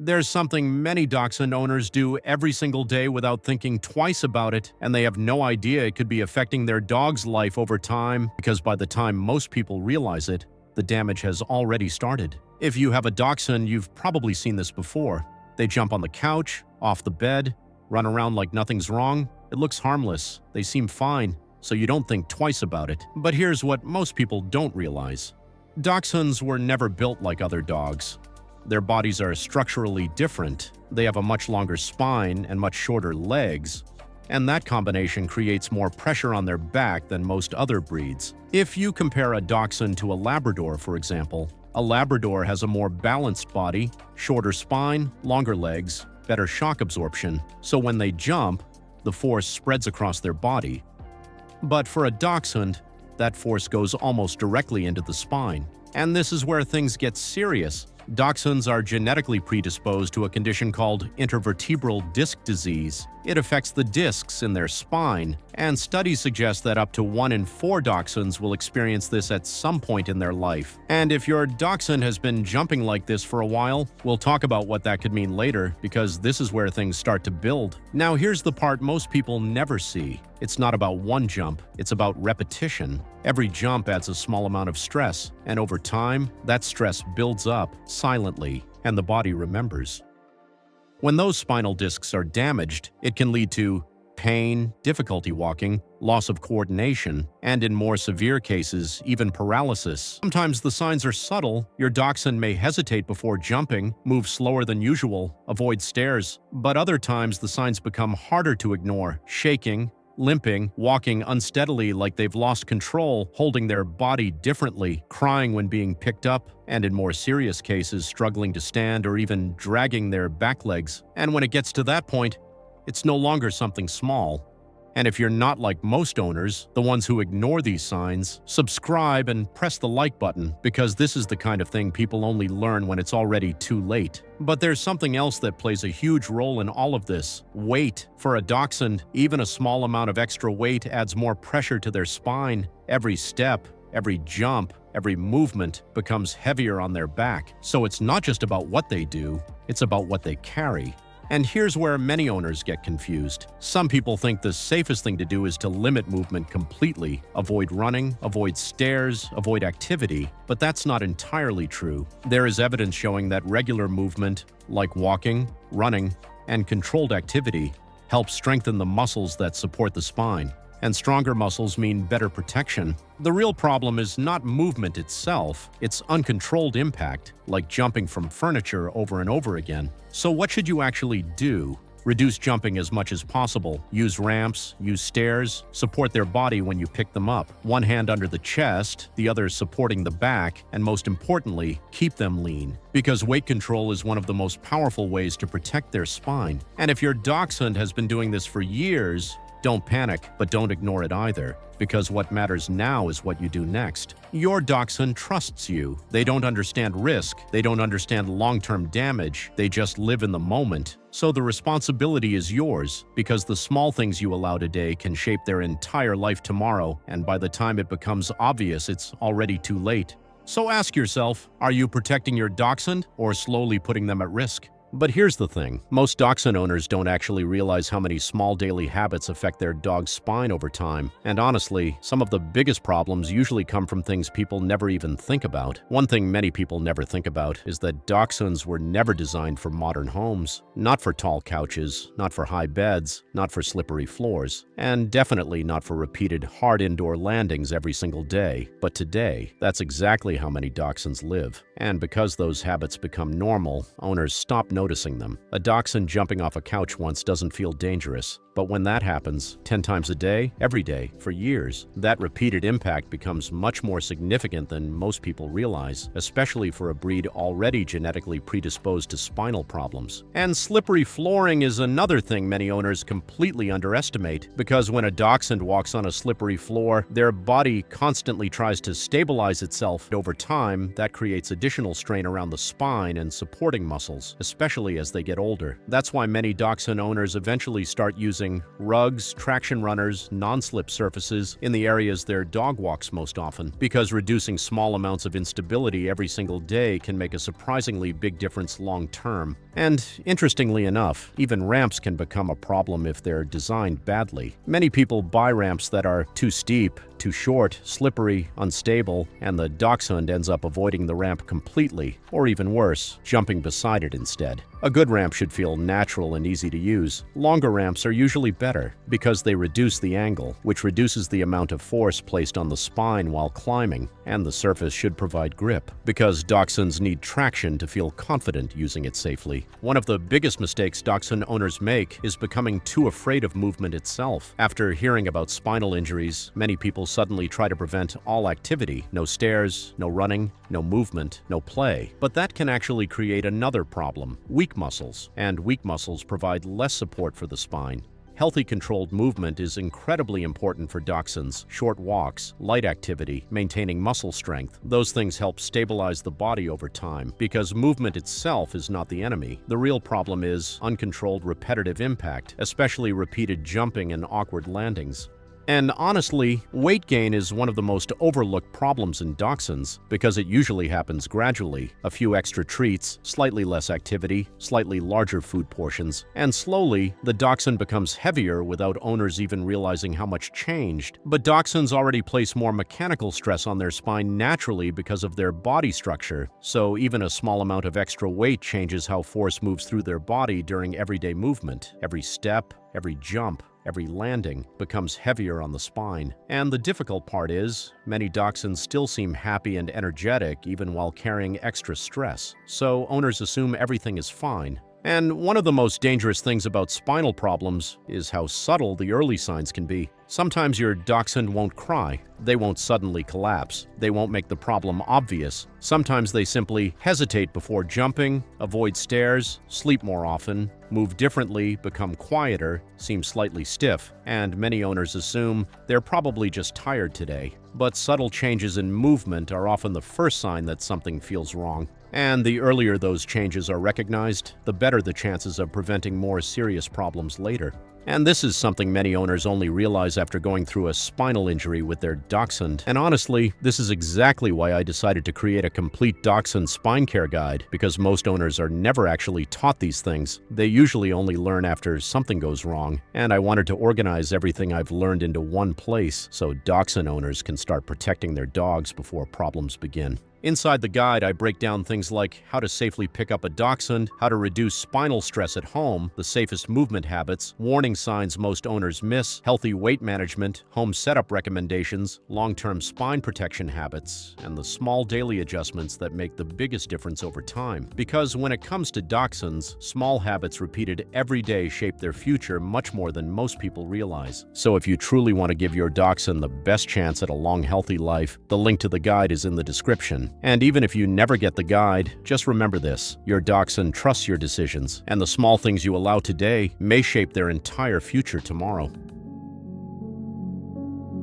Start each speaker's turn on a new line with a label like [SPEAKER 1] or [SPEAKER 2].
[SPEAKER 1] There's something many Dachshund owners do every single day without thinking twice about it, and they have no idea it could be affecting their dog's life over time, because by the time most people realize it, the damage has already started. If you have a Dachshund, you've probably seen this before. They jump on the couch, off the bed, run around like nothing's wrong. It looks harmless. They seem fine, so you don't think twice about it. But here's what most people don't realize. Dachshunds were never built like other dogs. Their bodies are structurally different. They have a much longer spine and much shorter legs, and that combination creates more pressure on their back than most other breeds. If you compare a Dachshund to a Labrador, for example, a Labrador has a more balanced body, shorter spine, longer legs, better shock absorption, so when they jump, the force spreads across their body. But for a Dachshund, that force goes almost directly into the spine. And this is where things get serious. Dachshunds are genetically predisposed to a condition called intervertebral disc disease. It affects the discs in their spine, and studies suggest that up to 1 in 4 Dachshunds will experience this at some point in their life. And if your Dachshund has been jumping like this for a while, we'll talk about what that could mean later, because this is where things start to build. Now here's the part most people never see. It's not about one jump, it's about repetition. Every jump adds a small amount of stress, and over time, that stress builds up silently, and the body remembers. When those spinal discs are damaged, it can lead to pain, difficulty walking, loss of coordination, and in more severe cases, even paralysis. Sometimes the signs are subtle. Your Dachshund may hesitate before jumping, move slower than usual, avoid stairs. But other times the signs become harder to ignore, shaking, limping, walking unsteadily like they've lost control, holding their body differently, crying when being picked up, and in more serious cases, struggling to stand or even dragging their back legs. And when it gets to that point, it's no longer something small. And if you're not like most owners, the ones who ignore these signs, subscribe and press the like button, because this is the kind of thing people only learn when it's already too late. But there's something else that plays a huge role in all of this: weight. For a Dachshund, even a small amount of extra weight adds more pressure to their spine. Every step, every jump, every movement becomes heavier on their back. So it's not just about what they do, it's about what they carry. And here's where many owners get confused. Some people think the safest thing to do is to limit movement completely, avoid running, avoid stairs, avoid activity, but that's not entirely true. There is evidence showing that regular movement, like walking, running, and controlled activity, helps strengthen the muscles that support the spine. And stronger muscles mean better protection. The real problem is not movement itself, it's uncontrolled impact, like jumping from furniture over and over again. So what should you actually do? Reduce jumping as much as possible. Use ramps, use stairs, support their body when you pick them up. One hand under the chest, the other supporting the back, and most importantly, keep them lean. Because weight control is one of the most powerful ways to protect their spine. And if your Dachshund has been doing this for years, don't panic, but don't ignore it either, because what matters now is what you do next. Your Dachshund trusts you. They don't understand risk. They don't understand long-term damage. They just live in the moment. So the responsibility is yours, because the small things you allow today can shape their entire life tomorrow, and by the time it becomes obvious, it's already too late. So ask yourself, are you protecting your Dachshund or slowly putting them at risk? But here's the thing, most Dachshund owners don't actually realize how many small daily habits affect their dog's spine over time. And honestly, some of the biggest problems usually come from things people never even think about. One thing many people never think about is that Dachshunds were never designed for modern homes. Not for tall couches, not for high beds, not for slippery floors, and definitely not for repeated hard indoor landings every single day. But today, that's exactly how many Dachshunds live. And because those habits become normal, owners stop noticing them. A Dachshund jumping off a couch once doesn't feel dangerous, but when that happens 10 times a day, every day, for years, that repeated impact becomes much more significant than most people realize, especially for a breed already genetically predisposed to spinal problems. And slippery flooring is another thing many owners completely underestimate, because when a Dachshund walks on a slippery floor, their body constantly tries to stabilize itself. Over time, that creates additional strain around the spine and supporting muscles, especially as they get older. That's why many Dachshund owners eventually start using using rugs, traction runners, non-slip surfaces in the areas their dog walks most often, because reducing small amounts of instability every single day can make a surprisingly big difference long-term. And interestingly enough, even ramps can become a problem if they're designed badly. Many people buy ramps that are too steep, too short, slippery, unstable, and the Dachshund ends up avoiding the ramp completely, or even worse, jumping beside it instead. A good ramp should feel natural and easy to use. Longer ramps are usually better because they reduce the angle, which reduces the amount of force placed on the spine while climbing, and the surface should provide grip, because Dachshunds need traction to feel confident using it safely. One of the biggest mistakes Dachshund owners make is becoming too afraid of movement itself. After hearing about spinal injuries, many people suddenly try to prevent all activity. No stairs, no running, no movement, no play. But that can actually create another problem: weak muscles. And weak muscles provide less support for the spine. Healthy, controlled movement is incredibly important for Dachshunds. Short walks, light activity, maintaining muscle strength. Those things help stabilize the body over time, because movement itself is not the enemy. The real problem is uncontrolled repetitive impact, especially repeated jumping and awkward landings. And honestly, weight gain is one of the most overlooked problems in Dachshunds because it usually happens gradually. A few extra treats, slightly less activity, slightly larger food portions, and slowly, the Dachshund becomes heavier without owners even realizing how much changed. But Dachshunds already place more mechanical stress on their spine naturally because of their body structure, so even a small amount of extra weight changes how force moves through their body during everyday movement. Every step, every jump, every landing becomes heavier on the spine. And the difficult part is, many Dachshunds still seem happy and energetic even while carrying extra stress. So owners assume everything is fine. And one of the most dangerous things about spinal problems is how subtle the early signs can be. Sometimes your Dachshund won't cry. They won't suddenly collapse. They won't make the problem obvious. Sometimes they simply hesitate before jumping, avoid stairs, sleep more often, move differently, become quieter, seem slightly stiff, and many owners assume they're probably just tired today. But subtle changes in movement are often the first sign that something feels wrong. And the earlier those changes are recognized, the better the chances of preventing more serious problems later. And this is something many owners only realize after going through a spinal injury with their Dachshund. And honestly, this is exactly why I decided to create a complete Dachshund spine care guide, because most owners are never actually taught these things. They usually only learn after something goes wrong. And I wanted to organize everything I've learned into one place so Dachshund owners can start protecting their dogs before problems begin. Inside the guide, I break down things like how to safely pick up a Dachshund, how to reduce spinal stress at home, the safest movement habits, warning signs most owners miss, healthy weight management, home setup recommendations, long-term spine protection habits, and the small daily adjustments that make the biggest difference over time. Because when it comes to Dachshunds, small habits repeated every day shape their future much more than most people realize. So if you truly want to give your Dachshund the best chance at a long, healthy life, the link to the guide is in the description. And even if you never get the guide, just remember this: your Dachshund trusts your decisions, and the small things you allow today may shape their entire future tomorrow.